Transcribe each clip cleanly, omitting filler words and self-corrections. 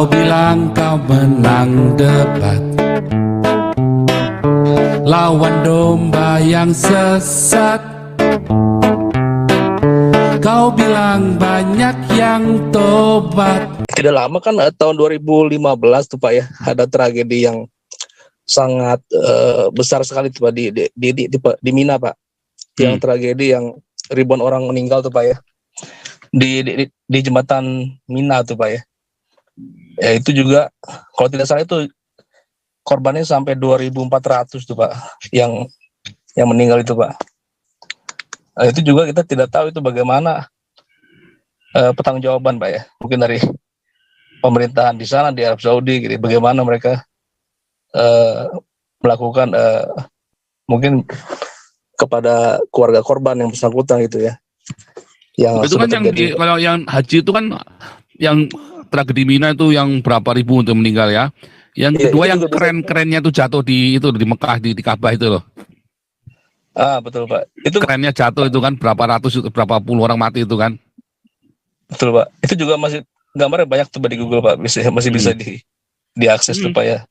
Kau bilang kau menang debat lawan domba yang sesat. Kau bilang banyak yang tobat. Tidak lama kan tahun 2015 tuh Pak ya, ada tragedi yang sangat besar sekali tuh Pak di Mina Pak. Yang tragedi yang ribuan orang meninggal tuh Pak ya. Di jembatan Mina tuh Pak ya. Ya itu juga kalau tidak salah itu korbannya sampai 2.400 tuh Pak yang meninggal itu Pak. Nah, itu juga kita tidak tahu itu bagaimana pertanggungjawaban Pak ya. Mungkin dari pemerintahan di sana di Arab Saudi gitu, bagaimana mereka melakukan mungkin kepada keluarga korban yang bersangkutan gitu ya. Yang itu kan kalau yang haji itu kan yang tragedi Mina itu yang berapa ribu untuk meninggal ya. Yang kedua yang keren-kerennya itu jatuh di Mekah di Ka'bah itu loh. Ah betul Pak. Itu kerennya jatuh itu kan berapa berapa puluh orang mati itu kan. Betul Pak. Itu juga masih gambarnya banyak tuh di Google Pak. Masih bisa diakses tuh Pak ya.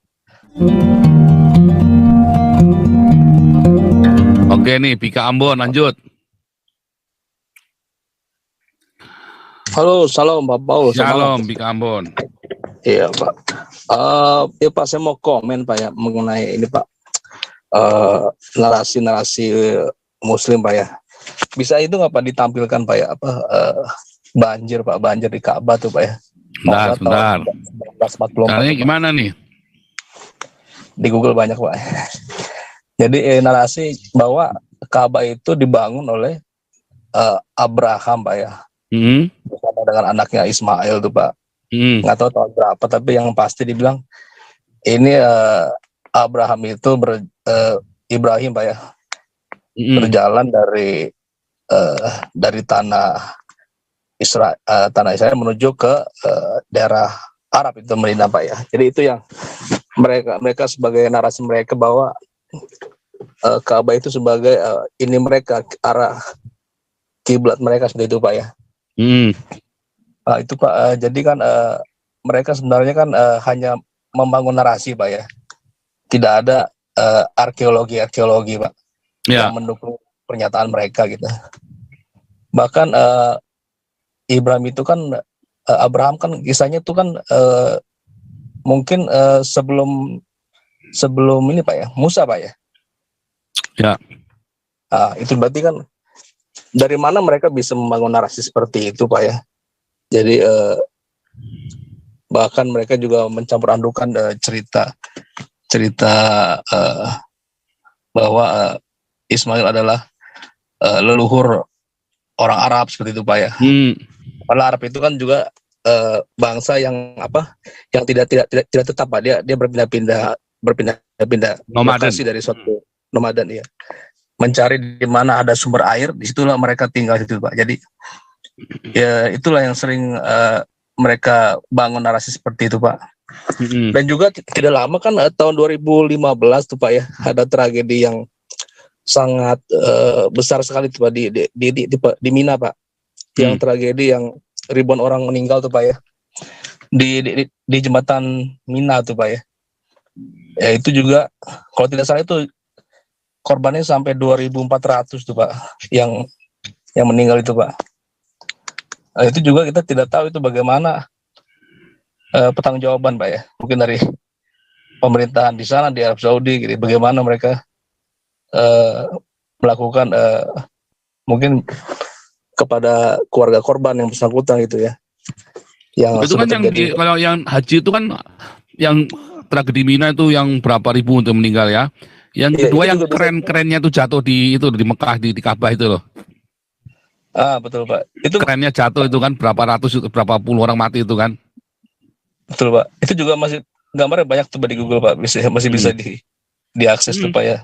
Oke nih Bika Ambon lanjut. Halo, salam Pak Paul. Shalom Bika Ambon. Iya Pak. Ya Pak, saya mau komen Pak ya mengenai ini Pak. Narasi-narasi Muslim Pak ya. Bisa itu nggak Pak ditampilkan Pak ya banjir Pak, banjir di Ka'bah tuh Pak ya. Sebentar. Caranya gimana nih? Di Google banyak Pak. Jadi narasi bahwa Ka'bah itu dibangun oleh Abraham Pak ya. Bersama dengan anaknya Ismail tuh Pak. Nggak tahu tahun berapa, tapi yang pasti dibilang ini Abraham itu Ibrahim Pak ya. Berjalan dari tanah Israel menuju ke daerah Arab itu Madinah Pak ya. Jadi itu yang mereka sebagai narasi mereka bahwa Ka'bah itu sebagai ini mereka arah kiblat mereka seperti itu Pak ya. Itu Pak. Jadi kan mereka sebenarnya kan hanya membangun narasi Pak ya. Tidak ada arkeologi Pak yang mendukung pernyataan mereka gitu. Bahkan Ibrahim itu kan Abraham kan kisahnya itu kan mungkin sebelum ini Pak ya, Musa Pak ya. Ya. Itu berarti kan dari mana mereka bisa membangun narasi seperti itu Pak ya. Jadi bahkan mereka juga mencampur adukan cerita bahwa Ismail adalah leluhur orang Arab seperti itu Pak ya. Karena Arab itu kan juga bangsa yang tidak tetap Pak. Dia berpindah lokasi dari suatu nomaden ya. Mencari di mana ada sumber air, disitulah mereka tinggal situ Pak. Jadi ya itulah yang sering mereka bangun narasi seperti itu Pak. Dan juga tidak lama kan tahun 2015 tuh Pak ya, ada tragedi yang sangat besar sekali tuh Pak di Mina Pak. Yang tragedi yang ribuan orang meninggal tuh Pak ya. Di jembatan Mina tuh Pak ya. Ya itu juga kalau tidak salah itu korbannya sampai 2.400 tuh Pak yang meninggal itu Pak. Nah, itu juga kita tidak tahu itu bagaimana pertanggungjawaban Pak ya. Mungkin dari pemerintahan di sana di Arab Saudi gitu, bagaimana mereka melakukan mungkin kepada keluarga korban yang bersangkutan gitu ya. Yang itu kan kalau yang haji itu kan yang tragedi Mina itu yang berapa ribu untuk meninggal ya. Yang kedua yang keren-kerennya itu jatuh di Mekah di Ka'bah itu loh. Betul Pak. Itu kerennya jatuh itu kan berapa puluh orang mati itu kan. Betul Pak. Itu juga masih gambarnya banyak tuh di Google Pak. Masih bisa diakses tuh Pak ya.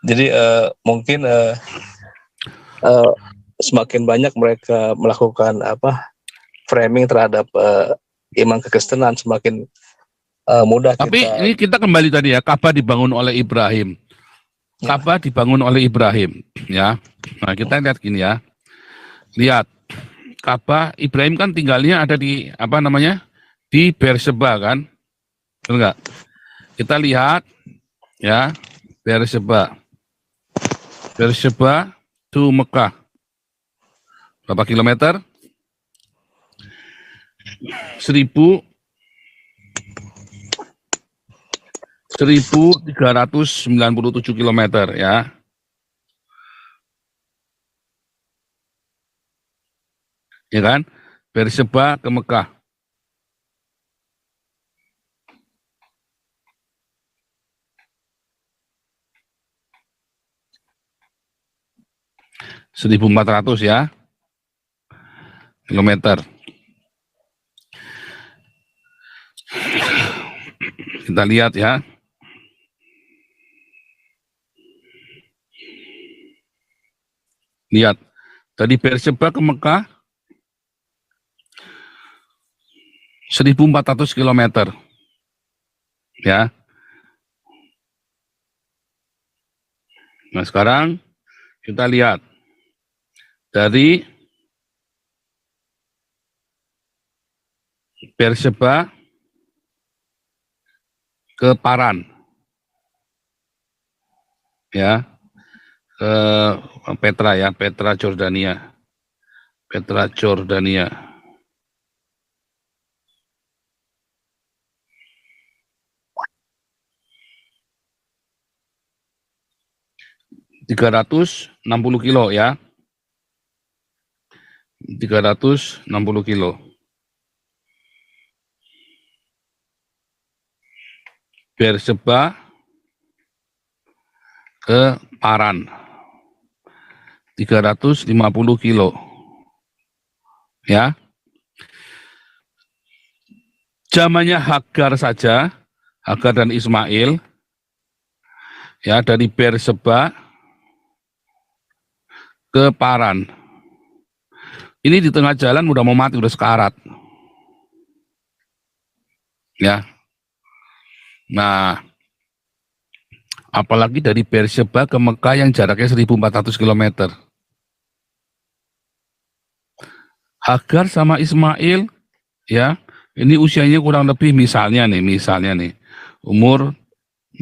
Jadi mungkin semakin banyak mereka melakukan framing terhadap iman kekristenan, semakin mudah. Tapi ini kita kembali tadi ya, Ka'bah dibangun oleh Ibrahim. Ka'bah dibangun oleh Ibrahim, ya. Nah kita lihat gini ya, lihat Ka'bah Ibrahim kan tinggalnya ada di di Beersheba kan? Betul nggak? Kita lihat ya, Beersheba to Mekah. Berapa kilometer? 1397 kilometer ya. Ya kan? Beersheba ke Mekah. Seribu 1.400 ya kilometer. Kita lihat ya. Lihat, dari Beersheba ke Mekah 1.400 kilometer. Ya. Nah, sekarang kita lihat dari Beersheba ke Paran. Ya. Ke Petra ya, Petra Jordania. 360 kilo ya. 360 kilo. Beersheba ke Paran. 350 kilo. Ya. Zamannya Hagar saja, Hagar dan Ismail, ya, dari Beersheba ke Paran. Ini di tengah jalan udah mau mati, udah sekarat. Ya. Nah, apalagi dari Beersheba ke Mekah yang jaraknya 1.400 km. Hagar sama Ismail, ya, ini usianya kurang lebih misalnya nih, umur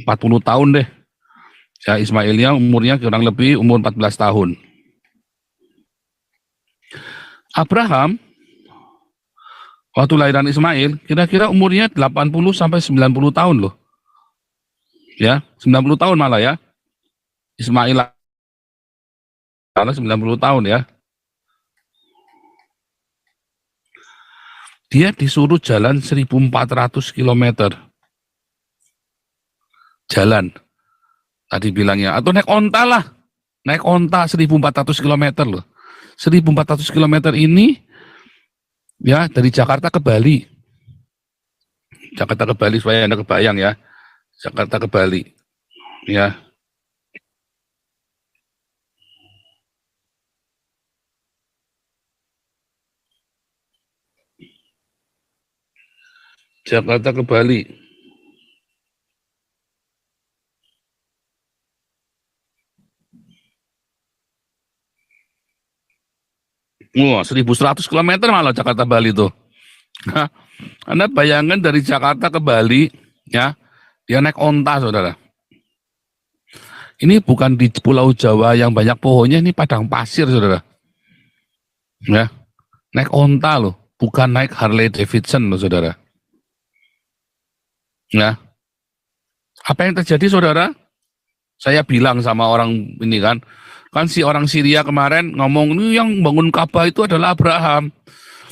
40 tahun deh. Ya, Ismailnya umurnya kurang lebih umur 14 tahun. Abraham, waktu lahiran Ismail, kira-kira umurnya 80 sampai 90 tahun loh. Ya, 90 tahun malah ya. Ismail 90 tahun ya. Dia disuruh jalan 1.400 km. Jalan. Tadi bilangnya, atau naik onta lah. Naik onta 1.400 km loh. 1.400 km ini ya dari Jakarta ke Bali. Jakarta ke Bali supaya Anda kebayang ya. Jakarta ke Bali. Ya. Jakarta ke Bali. Wah, 1.100 km malah Jakarta Bali tuh. Nah, Anda bayangkan dari Jakarta ke Bali, ya, dia naik onta, saudara. Ini bukan di Pulau Jawa yang banyak pohonnya, ini padang pasir, saudara. Ya, naik onta loh, bukan naik Harley Davidson loh, saudara. Ya, apa yang terjadi, saudara? Saya bilang sama orang ini kan si orang Syria kemarin ngomong, ini yang bangun Ka'bah itu adalah Abraham.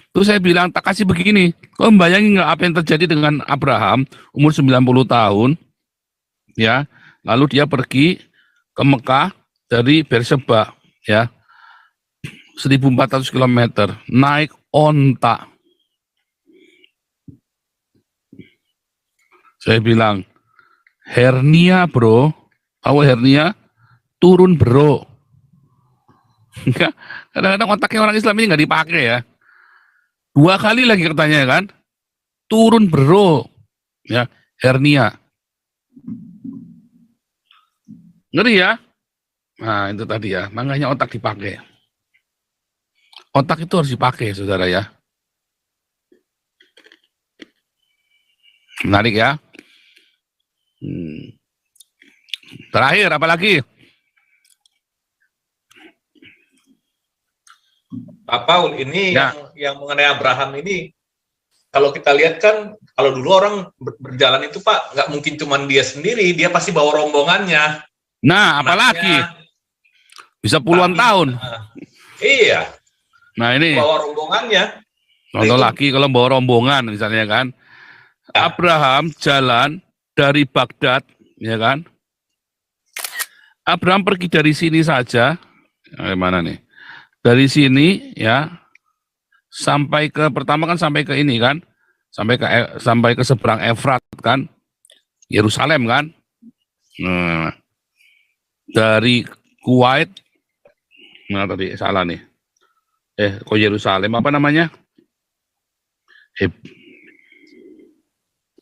Terus saya bilang, tak kasih begini, kau bayangin nggak apa yang terjadi dengan Abraham, umur 90 tahun, ya, lalu dia pergi ke Mekah dari Beersheba, ya, 1.400 km, naik onta. Saya bilang, hernia bro, tahu hernia, turun bro. Kadang-kadang otaknya orang Islam ini nggak dipakai ya. 2 kali lagi katanya kan, turun bro, ya, hernia. Ngeri ya? Nah itu tadi ya, makanya otak dipakai. Otak itu harus dipakai, saudara ya. Menarik ya. Terakhir apa lagi? Pak Paul, ini Ya. yang mengenai Abraham ini, kalau kita lihat kan, kalau dulu orang berjalan itu Pak, nggak mungkin cuma dia sendiri, dia pasti bawa rombongannya. Nah, apalagi Anaknya, bisa puluhan tapi- tahun. Iya, Nah ini bawa rombongannya. contoh itu- lagi kalau bawa rombongan misalnya kan. Ya. Abraham jalan dari Baghdad, ya kan? Abraham pergi dari sini saja. Mana nih? Dari sini ya sampai ke pertama kan sampai ke ini kan, sampai ke seberang Efrat kan, Yerusalem kan. Nah, dari Kuwait, nah tadi salah nih. Kok Yerusalem apa namanya?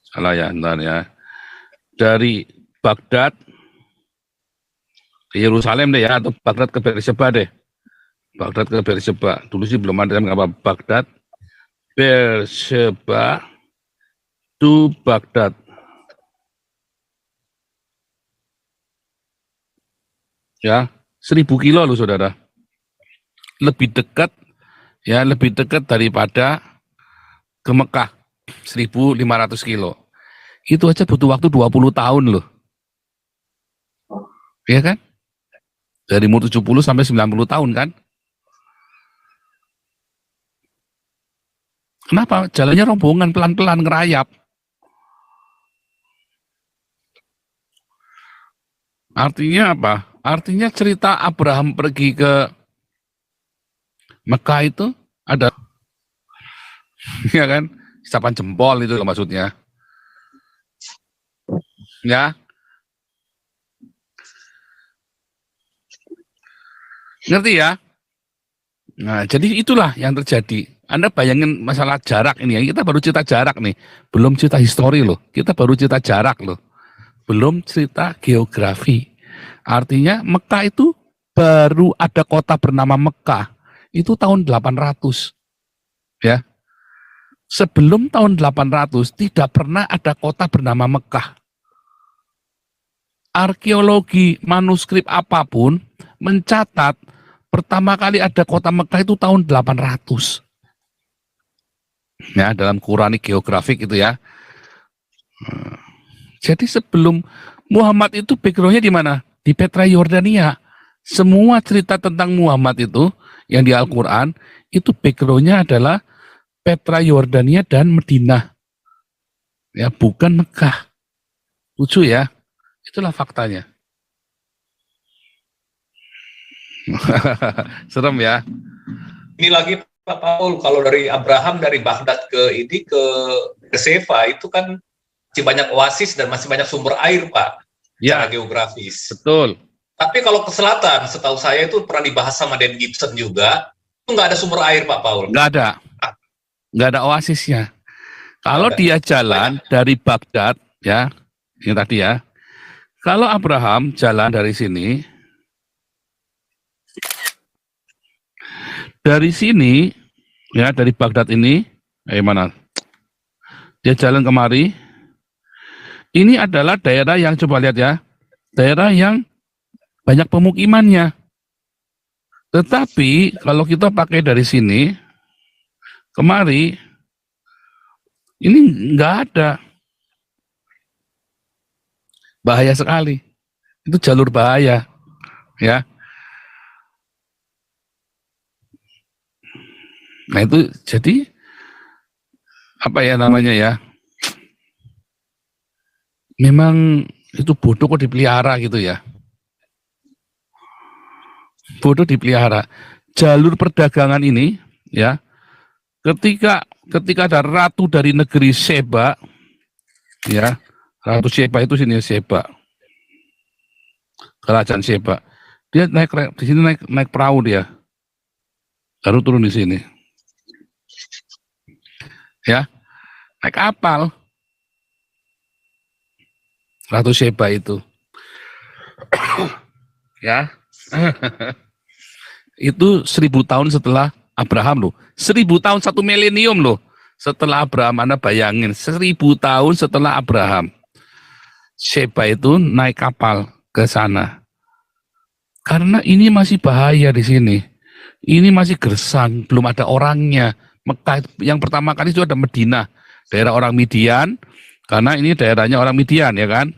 Salah ya, ntar ya. Dari Baghdad ke Yerusalem deh ya, atau Baghdad ke Beersheba deh. Baghdad ke Beersheba. Dulu sih belum ada apa Baghdad, Beersheba to Baghdad. Ya, 1000 kilo loh saudara. Lebih dekat, ya lebih dekat daripada ke Mekah, 1500 kilo. Itu aja butuh waktu 20 tahun loh. Iya kan? Dari umur 70 sampai 90 tahun kan? Kenapa? Jalannya rombongan pelan-pelan ngerayap. Artinya apa? Artinya cerita Abraham pergi ke Mekah itu ada, ya kan? Isapan jempol itu loh maksudnya. Ya. Ngerti ya? Nah, jadi itulah yang terjadi. Anda bayangin masalah jarak ini ya. Kita baru cerita jarak nih. Belum cerita histori loh. Kita baru cerita jarak loh. Belum cerita geografi. Artinya Mekah itu baru ada kota bernama Mekah. Itu tahun 800. Ya. Sebelum tahun 800 tidak pernah ada kota bernama Mekah. Arkeologi manuskrip apapun mencatat pertama kali ada kota Mekah itu tahun 800. Ya, dalam Qurani geografik itu ya. Jadi sebelum Muhammad itu backgroundnya di mana? Di Petra Yordania. Semua cerita tentang Muhammad itu yang di Al-Quran itu backgroundnya adalah Petra Yordania dan Madinah. Ya, bukan Mekah. Lucu ya. Itulah faktanya. Serem ya. Ini lagi Pak Paul, kalau dari Abraham dari Baghdad ke Seva itu kan masih banyak oasis dan masih banyak sumber air Pak, Ya, secara geografis. betul. Tapi kalau ke selatan, setahu saya itu pernah dibahas sama Dan Gibson juga, itu nggak ada sumber air Pak Paul. Nggak ada oasisnya. Kalau Nggak ada. dia jalan dari Baghdad, ya, ini tadi ya. Kalau Abraham jalan dari sini, ya dari Baghdad ini, mana? Dia jalan kemari. Ini adalah daerah yang coba lihat ya, daerah yang banyak pemukimannya. Tetapi kalau kita pakai dari sini kemari, ini nggak ada. Bahaya sekali. Itu jalur bahaya, ya. Nah itu jadi apa ya namanya ya? Memang itu bodoh kok dipelihara gitu ya. Bodoh dipelihara. Jalur perdagangan ini, ya. Ketika ada ratu dari negeri Sheba, ya. Ratu Sheba itu sini Sheba. Kerajaan Sheba. Dia di sini naik perahu dia. Baru turun di sini. Ya. Naik kapal. Ratu Sheba itu. Ya. Itu 1000 tahun setelah Abraham loh. 1000 tahun 1 milenium loh. setelah Abraham, Anda bayangin 1000 tahun setelah Abraham, Sheba itu naik kapal ke sana. Karena ini masih bahaya di sini. Ini masih gersang, belum ada orangnya. Mekah yang pertama kali itu ada Medina, daerah orang Midian, karena ini daerahnya orang Midian ya kan,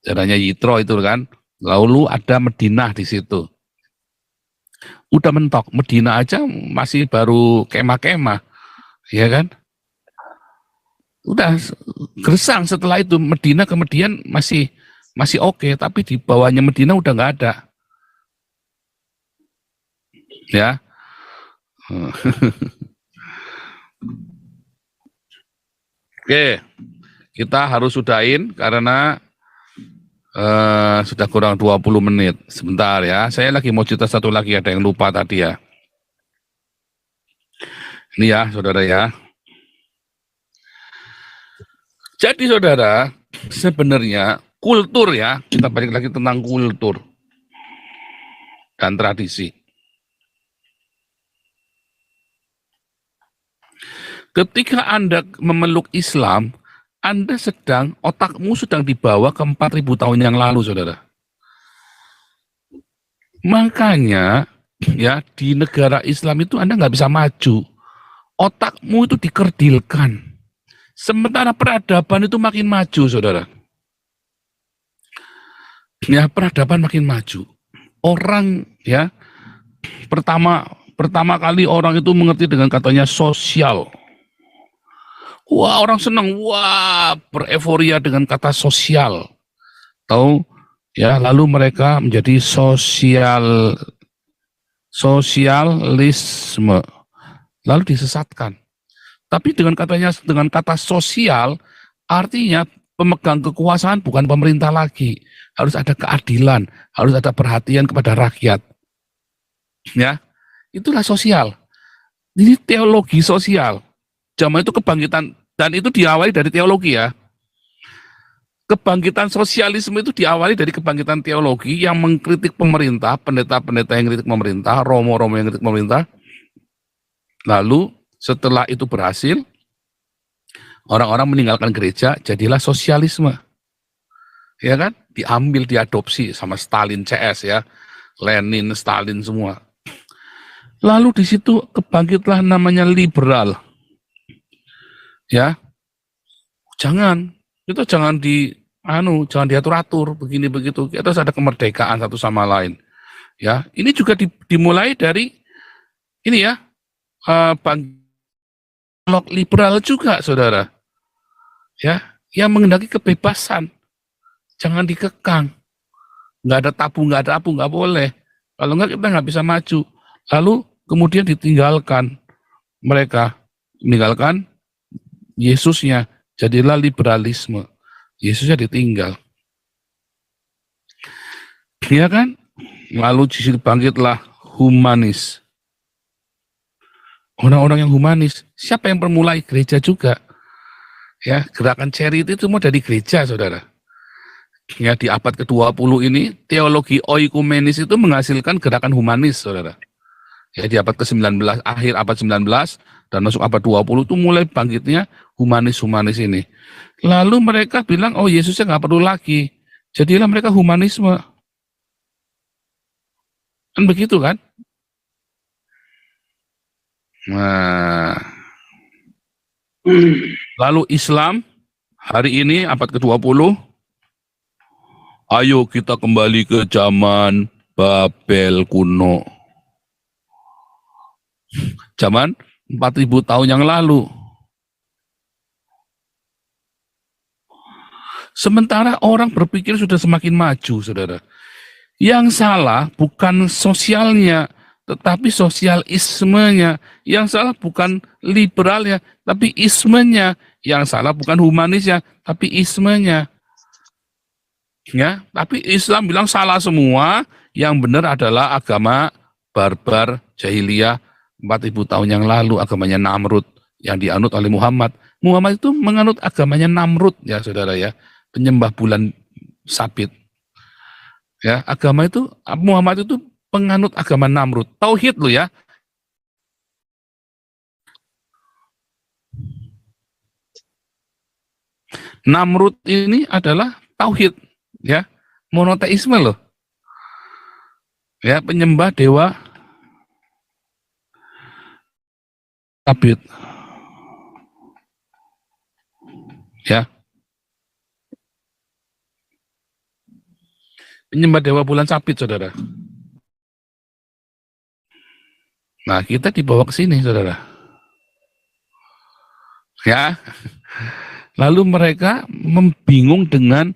daerahnya Yitro itu kan. Lalu ada Madinah di situ. Udah mentok, Medina aja masih baru kemah-kemah, ya kan? Udah gersang setelah itu. Medina kemudian masih oke, tapi di bawahnya Medina udah nggak ada. Ya. Oke, kita harus sudahin karena sudah kurang 20 menit. Sebentar ya, saya lagi mau cerita satu lagi, ada yang lupa tadi ya. Ini ya, saudara ya. Jadi saudara, sebenarnya kultur ya, kita balik lagi tentang kultur dan tradisi. Ketika Anda memeluk Islam, Anda otakmu sedang dibawa ke 4000 tahun yang lalu, saudara. Makanya, ya, di negara Islam itu Anda nggak bisa maju. Otakmu itu dikerdilkan. Sementara peradaban itu makin maju, saudara. Ya, peradaban makin maju. Orang, ya, pertama kali orang itu mengerti dengan katanya sosial. Wah, orang senang, wah, bereforia dengan kata sosial. Tahu, ya, lalu mereka menjadi sosialisme. Lalu disesatkan. Tapi dengan kata sosial, artinya pemegang kekuasaan bukan pemerintah lagi. Harus ada keadilan, harus ada perhatian kepada rakyat. Ya, itulah sosial. Ini teologi sosial. Zaman itu kebangkitan, dan itu diawali dari teologi ya. Kebangkitan sosialisme itu diawali dari kebangkitan teologi yang mengkritik pemerintah, pendeta-pendeta yang kritik pemerintah, romo-romo yang kritik pemerintah. Lalu setelah itu berhasil, orang-orang meninggalkan gereja, jadilah sosialisme. Ya kan? Diambil, diadopsi sama Stalin CS ya. Lenin, Stalin semua. Lalu di situ kebangkitlah namanya liberal. Ya. Jangan diatur-atur begini begitu. Terus ada kemerdekaan satu sama lain. Ya, ini juga dimulai dari ini ya. Bangkit liberal juga, saudara. Ya, yang menghendaki kebebasan. Jangan dikekang. Nggak ada tabu, nggak boleh. Kalau nggak kita nggak bisa maju. Lalu kemudian ditinggalkan Yesusnya, jadilah liberalisme. Yesusnya ditinggal. Ya kan? Lalu disitu bangkitlah humanis. Orang-orang yang humanis. Siapa yang permulai? Gereja juga. Ya, gerakan charity itu semua dari gereja, saudara. Ya, di abad ke-20 ini, teologi oikumenis itu menghasilkan gerakan humanis, saudara. Ya, di abad ke-19, akhir abad 19, dan masuk abad 20 itu mulai bangkitnya humanis-humanis ini. Lalu mereka bilang, oh Yesusnya nggak perlu lagi. Jadilah mereka humanisme. Kan begitu kan? Nah, lalu Islam hari ini abad ke-20, ayo kita kembali ke zaman Babel kuno. Zaman 4000 tahun yang lalu. Sementara orang berpikir sudah semakin maju, saudara. Yang salah bukan sosialnya, tetapi sosialismenya. Yang salah bukan liberalnya, tapi ismenya. Yang salah bukan humanisnya, tapi ismenya. Ya, tapi Islam bilang salah semua, yang benar adalah agama barbar jahiliyah 4000 tahun yang lalu, agamanya Namrud yang dianut oleh Muhammad. Muhammad itu menganut agamanya Namrud ya, saudara ya, penyembah bulan sabit. Ya, agama itu Muhammad itu penganut agama Namrud. Tauhid lo ya. Namrud ini adalah tauhid, ya, monoteisme loh, ya, penyembah dewa sabit, ya, penyembah dewa bulan sabit, saudara. Nah, kita dibawa ke sini, saudara, ya. Lalu mereka membingung dengan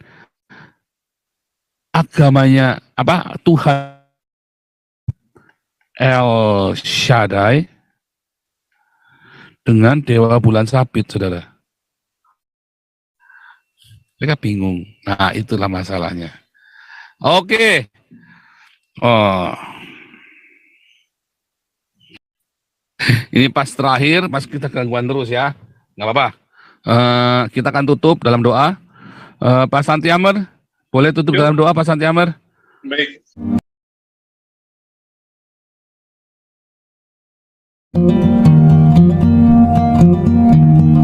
agamanya apa, Tuhan El Shaddai dengan dewa bulan sabit, saudara. Mereka bingung. Nah, itulah masalahnya. Oke. Oh, ini pas terakhir, pas kita gangguan terus ya, nggak apa-apa. Kita akan tutup dalam doa. Pak Santiamer, boleh tutup dalam doa, Pak Santiamer? Baik.